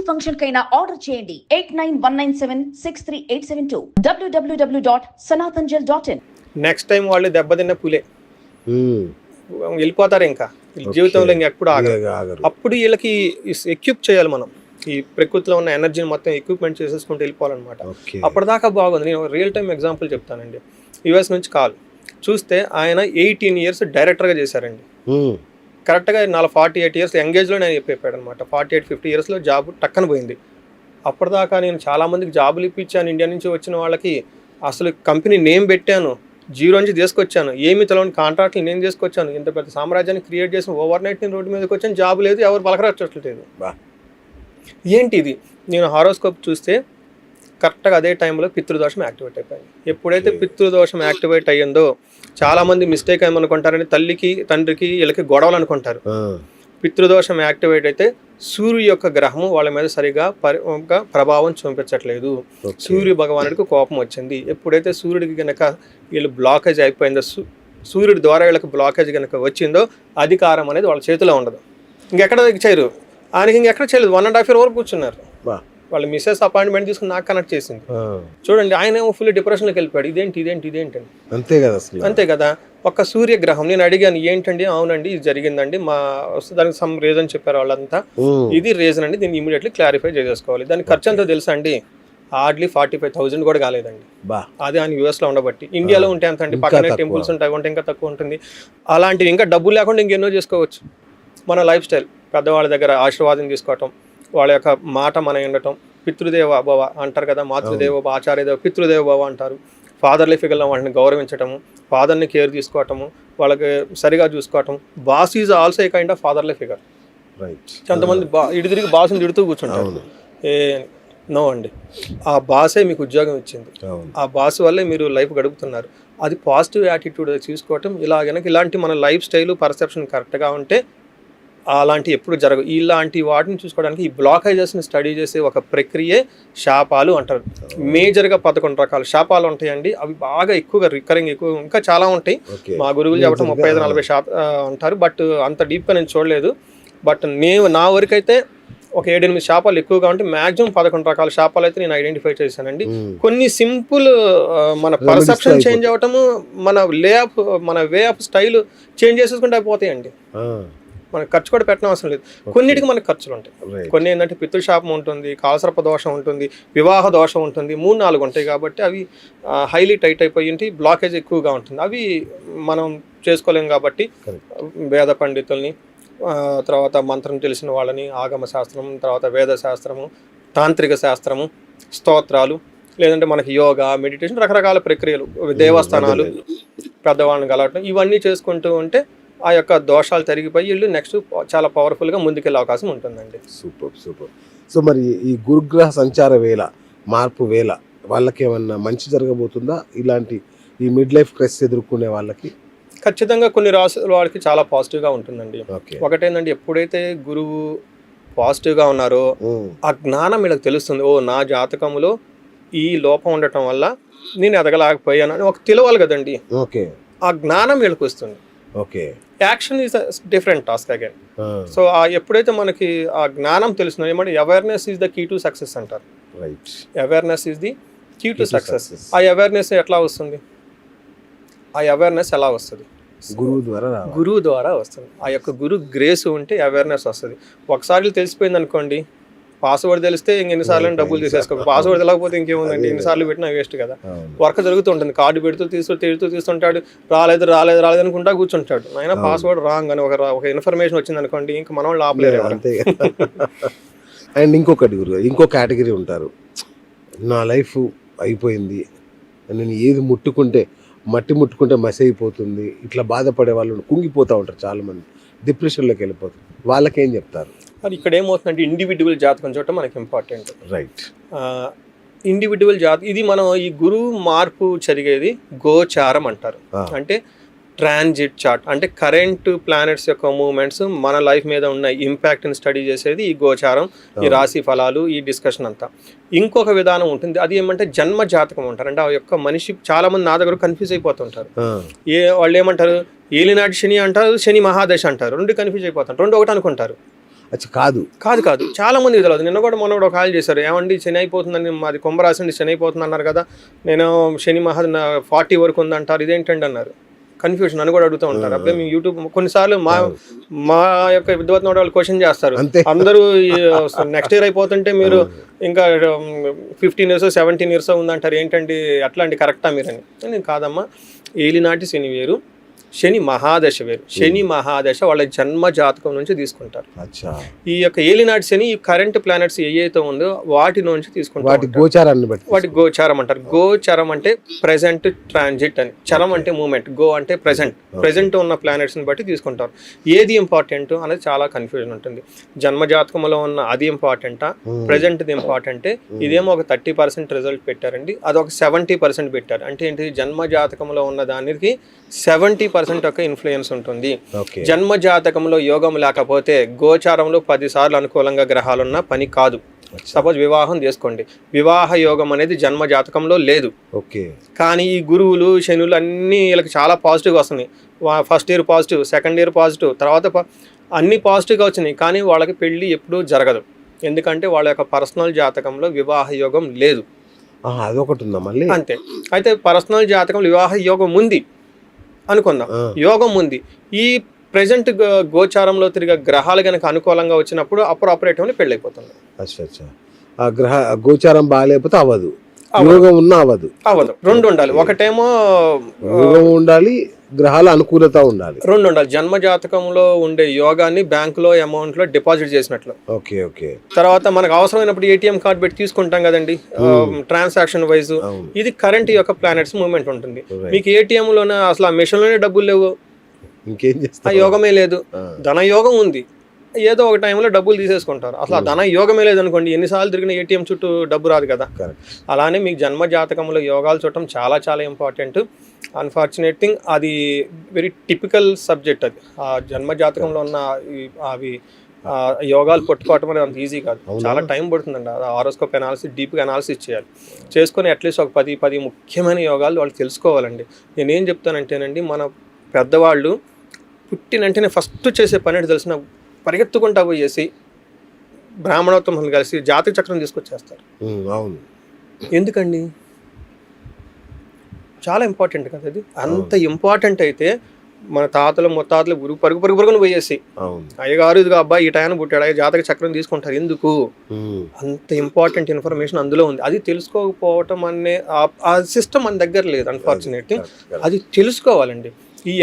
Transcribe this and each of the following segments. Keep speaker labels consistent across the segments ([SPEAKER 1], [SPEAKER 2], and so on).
[SPEAKER 1] Function కైనా order చేయండి 8919763872 www.sanatanjal.in.
[SPEAKER 2] Next time వాళ్ళు దెబ్బతిన్న పులే వెళ్ళిపోతారు, ఇంకా జీవితంలో ఇంకా ఎప్పుడు ఆగరు. అప్పుడు వీళ్ళకి ఎక్విప్ చేయాలి మనం, ఈ ప్రకృతిలో ఉన్న ఎనర్జీని మొత్తం ఎక్విప్మెంట్ చేసేసుకుంటూ వెళ్ళిపోవాలన్నమాట. అప్పటిదాకా బాగుంది. నేను రియల్ టైం ఎగ్జాంపుల్ చెప్తానండి. యుఎస్ నుంచి కాల్ చూస్తే ఆయన 18 years డైరెక్టర్గా చేశారండి. కరెక్ట్గా 48 years ఎంగేజ్లో నేను చెప్పాడు అనమాట. 48-50 yearsలో జాబ్ టక్కన పోయింది. అప్పటిదాకా నేను చాలామందికి జాబులు ఇప్పించాను. ఇండియా నుంచి వచ్చిన వాళ్ళకి అసలు కంపెనీ నేమ్ పెట్టాను, జీరో నుంచి తీసుకొచ్చాను, ఏమి తెలవని కాంట్రాక్ట్లు నేను తీసుకొచ్చాను. ఇంత పెద్ద సామ్రాజ్యాన్ని క్రియేట్ చేసిన ఓవర్ నైట్ నేను రోడ్డు మీదకి వచ్చాను. జాబ్ లేదు, ఎవరు పలకరచ్చట్లేదు. ఏంటి ఇది? నేను హారోస్కోప్ చూస్తే కరెక్ట్గా అదే టైంలో పితృదోషం యాక్టివేట్ అయిపోయింది. ఎప్పుడైతే పితృదోషం యాక్టివేట్ అయ్యిందో చాలామంది మిస్టేక్ ఏమనుకుంటారని తల్లికి తండ్రికి వీళ్ళకి గొడవలు అనుకుంటారు. పితృదోషం యాక్టివేట్ అయితే సూర్యు యొక్క గ్రహము వాళ్ళ మీద సరిగా ప్రభావం చూపించట్లేదు. సూర్య భగవానుడికి కోపం వచ్చింది. ఎప్పుడైతే సూర్యుడికి కనుక వీళ్ళు బ్లాకేజ్ అయిపోయిందో, సూర్యుడి ద్వారా వీళ్ళకి బ్లాకేజ్ కనుక వచ్చిందో అధికారం అనేది వాళ్ళ చేతిలో ఉండదు. ఇంకెక్కడ చేయరు, ఆయనకి ఇంకెక్కడ చేయలేదు. 1.5 year వరకు కూర్చున్నారు. వాళ్ళు మిస్సెస్ అపాయింట్మెంట్ తీసుకుని నాకు కనెక్ట్ చేసింది. చూడండి, ఆయన ఏమో ఫుల్ డిప్రెషన్లోకి వెళ్ళిపోయాడు. ఇదేంటి అంతే కదా అసలు. అంతే కదా. ఒక సూర్యగ్రహం నేను అడిగాను, ఏంటండి? అవునండి ఇది జరిగిందండి, మా దానికి సమ్ రీజన్ చెప్పారు వాళ్ళంతా. ఇది రీజన్ అండి, దీన్ని ఇమీడియట్లీ క్లారిఫై చేసేసుకోవాలి. దానికి ఖర్చు ఎంతో తెలుసా అండి? హార్డ్లీ 45,000 కూడా కాలేదండి. అది ఆయన యూఎస్లో ఉండబట్టి. ఇండియాలో ఉంటే ఎంత అండి, పక్కనే టెంపుల్స్ ఉంటాయి, ఉంటే ఇంకా తక్కువ ఉంటుంది. అలాంటివి ఇంకా డబ్బులు లేకుండా ఇంకెన్నో చేసుకోవచ్చు. మన లైఫ్ స్టైల్, పెద్దవాళ్ళ దగ్గర ఆశీర్వాదం తీసుకోవటం, వాళ్ళ యొక్క మాట మన ఉండటం, పితృదేవ భవ అంటారు కదా, మాతృదేవ భవ, ఆచార్యదేవ, పితృదేవ భవ అంటారు. ఫాదర్లీ ఫిగర్లో వాళ్ళని గౌరవించటము, ఫాదర్ని కేర్ తీసుకోవటము, వాళ్ళకి సరిగా చూసుకోవటం. Boss is also a kind of fatherly figure. కొంతమంది ఇటు తిరిగి బాస్ని తిడుతూ కూర్చుంటారు. నో అండి, ఆ బాసే మీకు ఉద్యోగం ఇచ్చింది, ఆ బాస్ వల్లే మీరు లైఫ్ గడుపుతున్నారు. అది పాజిటివ్ యాటిట్యూడ్ తీసుకోవటం. ఇలాంటి మన లైఫ్ స్టైల్ పర్సెప్షన్ కరెక్ట్గా ఉంటే అలాంటి ఎప్పుడు జరగవు. ఇలాంటి వాటిని చూసుకోవడానికి ఈ బ్లాకేజెస్ని స్టడీ చేసే ఒక ప్రక్రియే శాపాలు అంటారు. మేజర్గా 11 రకాల శాపాలు ఉంటాయండి. అవి బాగా ఎక్కువగా రికరింగ్ ఇంకా చాలా ఉంటాయి. మా గురువులు చెప్పడం 35-40 శాప అంటారు. బట్ అంత డీప్గా నేను చూడలేదు. బట్ నా వరకైతే ఒక 7-8 శాపాలు ఎక్కువగా ఉంటాయి. మ్యాక్సిమం 11 రకాల శాపాలు అయితే నేను ఐడెంటిఫై చేశానండి. కొన్ని సింపుల్ మన పర్సెప్షన్ చేంజ్ అవ్వటము, మన వే ఆఫ్ స్టైల్ చేంజ్ చేసేసుకుంటే అయిపోతాయండి. మనకు ఖర్చు కూడా పెట్టడం అవసరం లేదు. కొన్నిటికి మనకు ఖర్చులు ఉంటాయి. కొన్ని ఏంటంటే పితృశాపం ఉంటుంది, కాలసర్ప దోషం ఉంటుంది, వివాహ దోషం ఉంటుంది, 3-4 ఉంటాయి. కాబట్టి అవి హైలీ టైట్ అయిపోయి ఉంటే బ్లాకేజ్ ఎక్కువగా ఉంటుంది. అవి మనం చేసుకోలేం. కాబట్టి వేద పండితుల్ని, తర్వాత మంత్రం తెలిసిన వాళ్ళని, ఆగమ శాస్త్రం, తర్వాత వేద శాస్త్రము, తాంత్రిక శాస్త్రము, స్తోత్రాలు, లేదంటే మనకి యోగా, మెడిటేషన్, రకరకాల ప్రక్రియలు, దేవస్థానాలు, పెద్దవాళ్ళని కలవటం, ఇవన్నీ చేసుకుంటూ ఉంటే ఆ యొక్క దోషాలు తరిగిపోయి వీళ్ళు నెక్స్ట్ చాలా పవర్ఫుల్గా ముందుకెళ్ళే అవకాశం ఉంటుందండి.
[SPEAKER 3] సూపర్. సో మరి ఈ గురుగ్రహ సంచార వేళ, మార్పు వేళ వాళ్ళకి ఏమన్నా మంచి జరగబోతుందా? ఇలాంటి ఈ మిడ్ లైఫ్ క్రైసిస్ ఎదుర్కొనే వాళ్ళకి
[SPEAKER 2] ఖచ్చితంగా కొన్ని రాసుల వాళ్ళకి చాలా పాజిటివ్గా ఉంటుందండి. ఒకటేంటంటే, ఎప్పుడైతే గురువు పాజిటివ్గా ఉన్నారో ఆ జ్ఞానం వీళ్ళకి తెలుస్తుంది. ఓ, నా జాతకంలో ఈ లోపం ఉండటం వల్ల నేను ఎదగలేకపోయాను అని ఒక తెలియాలి కదండి. ఆ జ్ఞానం వీళ్ళకి వస్తుంది. Action is different task again. So ఎప్పుడైతే మనకి ఆ జ్ఞానం తెలుస్తుందో, ఏమంటే awareness is the key to success అంటారు. Awareness is the key to success. ఆ అవేర్నెస్ ఎట్లా వస్తుంది? ఆ అవేర్నెస్ ఎలా వస్తుంది? గురువు ద్వారా వస్తుంది. ఆ యొక్క గురు గ్రేస్ ఉంటే అవేర్నెస్ వస్తుంది. ఒకసారి తెలిసిపోయింది అనుకోండి, పాస్వర్డ్ తెలిస్తే ఎన్నిసార్లు డబ్బులు తీసేసుకో. పాస్వర్డ్ తెలియకపోతే ఇంకేముందండి, ఎన్నిసార్లు పెట్టినా వేస్ట్ కదా. వర్క్ జరుగుతుంటుంది, కార్డు పెడుతూ తీస్తుంటాడు, రాలేదు అనుకుంటా కూర్చుంటాడు. అయినా పాస్వర్డ్ రాంగ్ అని ఒక ఇన్ఫర్మేషన్ వచ్చింది అనుకోండి, ఇంకా మన వాళ్ళు ఆపలేరు.
[SPEAKER 3] అండ్ ఇంకో కేటగిరీ ఉంటారు, నా లైఫ్ అయిపోయింది, నేను ఏది మట్టి ముట్టుకుంటే మసి అయిపోతుంది, ఇట్లా బాధపడే వాళ్ళు కుంగిపోతూ ఉంటారు. చాలామంది డిప్రెషన్లోకి వెళ్ళిపోతారు. వాళ్ళకేం చెప్తారు?
[SPEAKER 2] అది ఇక్కడ ఏమవుతుందంటే, ఇండివిజువల్ జాతకం చూడటం మనకి ఇంపార్టెంట్.
[SPEAKER 3] రైట్.
[SPEAKER 2] ఇండివిజువల్ ఇది మనం ఈ గురువు మార్పు జరిగేది గోచారం అంటారు. అంటే ట్రాన్జిట్ చార్ట్, అంటే కరెంట్ ప్లానెట్స్ యొక్క మూవ్మెంట్స్ మన లైఫ్ మీద ఉన్న ఇంపాక్ట్ని స్టడీ చేసేది ఈ గోచారం, ఈ రాశి ఫలాలు, ఈ డిస్కషన్ అంతా. ఇంకొక విధానం ఉంటుంది, అది ఏమంటే జన్మ జాతకం అంటారు. అంటే ఆ యొక్క మనిషి, చాలా మంది నా దగ్గర కన్ఫ్యూజ్ అయిపోతుంటారు. వాళ్ళు ఏమంటారు, ఏలినాటి శని అంటారు, శని మహాదశ అంటారు. రెండు కన్ఫ్యూజ్ అయిపోతారు, 2 ఒకటి అనుకుంటారు.
[SPEAKER 3] అచ్చా కాదు
[SPEAKER 2] కాదు చాలా మంది తెలియదు. నిన్న కూడా మొన్న కూడా కాల్ చేశారు, ఏమండి శని అయిపోతుందని, మాది కుంభరాశి అండి, శని అయిపోతుంది అన్నారు కదా, నేను శని 40 వరకు ఉందంటారు, ఇదేంటండి అన్నారు. కన్ఫ్యూషన్ అని కూడా అడుగుతూ ఉంటారు. అప్పుడే మేము యూట్యూబ్ కొన్నిసార్లు మా యొక్క విద్వత్ వాళ్ళు క్వశ్చన్ చేస్తారు, అందరూ నెక్స్ట్ ఇయర్ అయిపోతుంటే మీరు ఇంకా 15 years 17 years ఉందంటారు, ఏంటండి అట్లాంటి కరెక్టా మీరని. నేను కాదమ్మా, ఏలినాటి శని వేరు, శని మహాదశ వేరు. శని మహాదశ వాళ్ళ జన్మ జాతకం నుంచి తీసుకుంటారు. ఈ యొక్క ఏలినాటి శని ఈ కరెంట్ ప్లానెట్స్ ఏవైతే ఉందో వాటి నుంచి తీసుకుంటారు.
[SPEAKER 3] వాటి గోచారాన్ని బట్టి,
[SPEAKER 2] వాటి గోచారం అంటారు. గోచారం అంటే ప్రెజెంట్ ట్రాన్జిట్ అని, చరం అంటే మూమెంట్, గో అంటే ప్రెజెంట్ ఉన్న ప్లానెట్స్ని బట్టి తీసుకుంటారు. ఏది ఇంపార్టెంట్ అనేది చాలా కన్ఫ్యూజన్ ఉంటుంది. జన్మ జాతకంలో ఉన్న అది ఇంపార్టెంటా, ప్రెజెంట్ది ఇంపార్టెంటే. ఇదేమో ఒక 30% రిజల్ట్ పెట్టారండి, అదొక 70% పెట్టారు. అంటే ఏంటి, జన్మ జాతకంలో ఉన్న దానికి 70% ఒక ఇన్ఫ్లుయెన్స్ ఉంటుంది. జన్మ జాతకంలో యోగం లేకపోతే గోచారంలో 10 సార్లు అనుకూలంగా గ్రహాలున్న పని కాదు. సపోజ్ వివాహం చేసుకోండి, వివాహ యోగం అనేది జన్మ జాతకంలో లేదు, కానీ ఈ గురువులు శనులు అన్నీ వీళ్ళకి చాలా పాజిటివ్గా వస్తున్నాయి. First year positive, second year positive, తర్వాత అన్ని పాజిటివ్గా వచ్చినాయి, కానీ వాళ్ళకి పెళ్ళి ఎప్పుడూ జరగదు. ఎందుకంటే వాళ్ళ యొక్క పర్సనల్ జాతకంలో వివాహ యోగం లేదు.
[SPEAKER 3] అదొకటి ఉందా మళ్ళీ? అంతే.
[SPEAKER 2] అయితే పర్సనల్ జాతకంలో వివాహ యోగం ఉంది అనుకుందాం, యోగం ఉంది. ఈ ప్రెజెంట్ గోచారంలో తిరిగే గ్రహాలు కనుక అనుకూలంగా వచ్చినప్పుడు అప్రాపరేటివ్ని పెళ్ళైపోతుంది.
[SPEAKER 3] గోచారం బాగాలేకపోతే అవ్వదు, యోగం ఉన్నా అవ్వదు.
[SPEAKER 2] రెండు ఉండాలి. ఒకటేమో
[SPEAKER 3] యోగం ఉండాలి, గ్రహాల అనుకూలత ఉండాలి,
[SPEAKER 2] రెండు ఉండాలి. జన్మ జాతకంలో ఉండే యోగాన్ని బ్యాంకులో అమౌంట్ లో డిపాజిట్ చేసినట్లు. తర్వాత మనకు అవసరమైనప్పుడు ఏటీఎం కార్డు పెట్టి తీసుకుంటాం కదండి, ట్రాన్సాక్షన్ వైజ్. ఇది కరెంట్ యొక్క ప్లానెట్స్ మూవ్మెంట్ ఉంటుంది. మీకు ఏటీఎం లోనే అసలు ఆ మెషిన్ లోనే డబ్బులు లేవు,
[SPEAKER 3] ఇంకేం చేస్తా,
[SPEAKER 2] ఆ యోగమే లేదు. ధన యోగం ఉంది, ఏదో ఒక టైంలో డబ్బులు తీసేసుకుంటారు. అసలు ఆ ధన యోగమే లేదనుకోండి, ఎన్నిసార్లు తిరిగిన ఏటీఎం చుట్టూ డబ్బు రాదు కదా. అలానే మీకు జన్మ జాతకంలో యోగాలు చూడటం చాలా చాలా ఇంపార్టెంట్. అన్ఫార్చునేట్ థింగ్, అది వెరీ టిపికల్ సబ్జెక్ట్. అది ఆ జన్మ జాతకంలో ఉన్న అవి యోగాలు పట్టుకోవటం అనేది అంత ఈజీ కాదు, చాలా టైం పడుతుందండి. హారోస్కోప్ అనాలిసిస్, డీప్గా అనాలిసిస్ చేయాలి. చేసుకొని అట్లీస్ట్ ఒక 10 ముఖ్యమైన యోగాలు వాళ్ళు తెలుసుకోవాలండి. నేనేం చెప్తానంటేనండి, మన పెద్దవాళ్ళు పుట్టినంటేనే ఫస్ట్ చేసే పని ఏంటి తెలిసిన, పరిగెత్తుకుంటా పోయేసి బ్రాహ్మణోత్తములు కలిసి జాతక చక్రం తీసుకొచ్చేస్తారు.
[SPEAKER 3] అవును,
[SPEAKER 2] ఎందుకండి? చాలా ఇంపార్టెంట్ కదా అది. అంత ఇంపార్టెంట్ అయితే మన తాతలు ముత్తాతలు పరుగును పోయేసి అయ్యగారు ఇదిగా అబ్బాయి ఈ టైం పుట్టాడు, జాతక చక్రం తీసుకుంటారు. ఎందుకు? అంత ఇంపార్టెంట్ ఇన్ఫర్మేషన్ అందులో ఉంది. అది తెలుసుకోకపోవటం అనే ఆ సిస్టమ్ మన దగ్గర లేదు అన్ఫార్చునేట్లీ. అది తెలుసుకోవాలండి.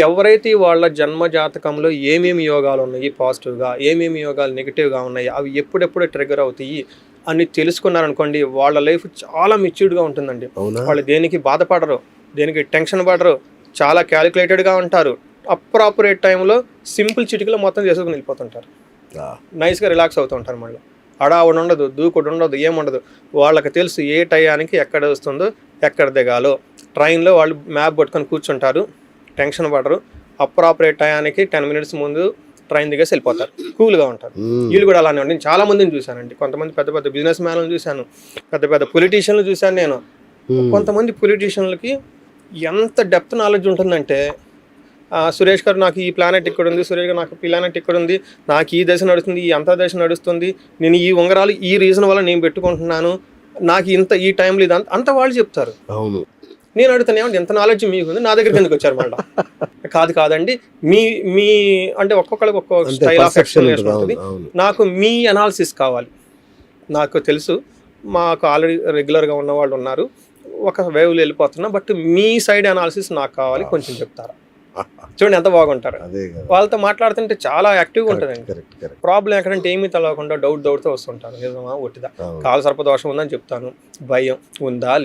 [SPEAKER 2] ఎవరైతే వాళ్ళ జన్మ జాతకంలో ఏమేమి యోగాలు ఉన్నాయి పాజిటివ్గా, ఏమేమి యోగాలు నెగిటివ్గా ఉన్నాయి, అవి ఎప్పుడెప్పుడు ట్రిగర్ అవుతాయి అని తెలుసుకున్నారనుకోండి, వాళ్ళ లైఫ్ చాలా మెచ్యూర్డ్గా ఉంటుందండి. వాళ్ళు దేనికి బాధపడరు, దేనికి టెన్షన్ పడరు, చాలా క్యాలిక్యులేటెడ్గా ఉంటారు. అప్రాపరేట్ టైంలో సింపుల్ చిటికలో మొత్తం చేసుకుని వెళ్ళిపోతుంటారు, నైస్గా రిలాక్స్ అవుతూ ఉంటారు. మళ్ళీ అడావుడు ఉండదు, దూకుడు ఉండదు, ఏముండదు. వాళ్ళకి తెలుసు ఏ టయానికి ఎక్కడ వస్తుందో, ఎక్కడ దిగాలో. ట్రైన్లో వాళ్ళు మ్యాప్ పట్టుకొని కూర్చుంటారు, టెన్షన్ పడరు. అప్రాపరేట్ టయానికి 10 minutes ముందు ట్రైన్ దిగేసి వెళ్ళిపోతారు, కూల్గా ఉంటారు. వీళ్ళు కూడా అలానే ఉండి నేను చాలా మందిని చూశానండి. కొంతమంది పెద్ద పెద్ద బిజినెస్ మ్యాన్లను చూశాను, పెద్ద పెద్ద పొలిటీషియన్లు చూశాను నేను. కొంతమంది పొలిటీషియన్లకి ఎంత డెప్త్ నాలెడ్జ్ ఉంటుందంటే, సురేష్ గారు నాకు ఈ ప్లానెట్ ఇక్కడ ఉంది, సురేష్ గారు నాకు ప్లానెట్ ఇక్కడ ఉంది, నాకు ఈ దశ నడుస్తుంది, ఈ అంతర్దశ నడుస్తుంది, నేను ఈ ఉంగరాలు ఈ రీజన్ వల్ల నేను పెట్టుకుంటున్నాను, నాకు ఈ టైంలో ఇది అంత వాళ్ళు చెప్తారు.
[SPEAKER 3] అవును,
[SPEAKER 2] నేను అడుగుతాను, ఏమంటే ఎంత నాలెడ్జ్ మీకు ఉంది, నా దగ్గరికి ఎందుకు వచ్చారు మళ్ళీ? కాదండి, మీ అంటే ఒక్కొక్కరికి ఒక్కొక్క స్టైల్ ఆఫ్ ఎక్స్ప్లెనేషన్ ఉంటుంది. నాకు మీ అనాలిసిస్ కావాలి. నాకు తెలుసు, మాకు ఆల్రెడీ రెగ్యులర్గా ఉన్న వాళ్ళు ఉన్నారు, ఒక వేవ్లో వెళ్ళిపోతున్నా, బట్ మీ సైడ్ అనాలిసిస్ నాకు కావాలి, కొంచెం చెప్తారా? చూడండి ఎంత బాగుంటారు. వాళ్ళతో మాట్లాడుతుంటే చాలా యాక్టివ్గా ఉంటుందండి. ప్రాబ్లం ఎక్కడంటే ఏమీ తెలవకుండా డౌట్తో వస్తుంటారు. నిజమా ఒట్టిదా, కాల సర్పదోషం ఉందని చెప్తాను, భయం ఉందా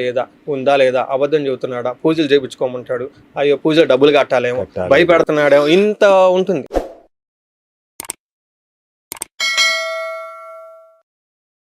[SPEAKER 2] లేదా, అబద్ధం చెబుతున్నాడా, పూజలు చేయించుకోమంటాడు, అయ్యో పూజలు డబ్బులు కట్టాలేమో, భయపెడుతున్నాడేమో, ఇంత ఉంటుంది.